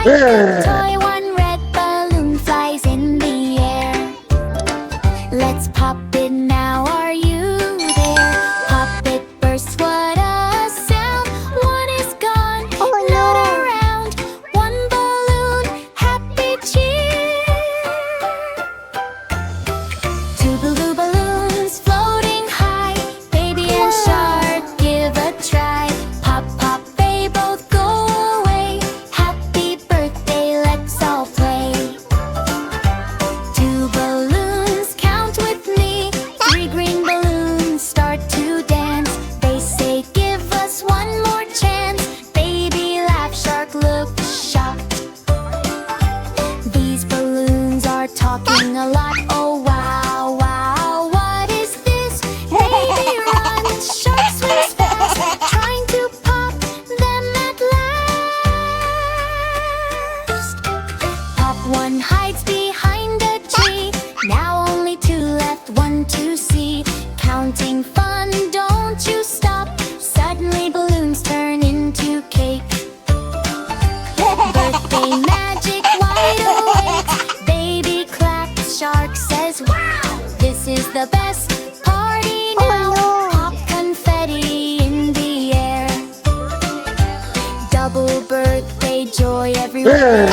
white toy, one red balloon flies in the air. Let's pop it now, are you there? Pop it bursts, what a sound. One is gone, not around. One balloon, happy cheer. Two blue balloons floating high, baby and shark give a try. Pop, pop, they both go away. Happy birthday, let's all play. Two balloons, count with me. Three green balloons start to dance. They say, give us one more chance. Baby laugh, shark look shocked. These balloons are talking a lot. Oh wow, wow, what is this? Baby run, shark swims fast, trying to pop them at last. Pop one hides behind a tree. Now only two left, one to see. Counting fun, don't you stop. Suddenly balloons turn into cake. Birthday magic, wide awake. Baby claps, shark says wow. This is the best party now. Pop confetti in the air. Double birthday joy everywhere.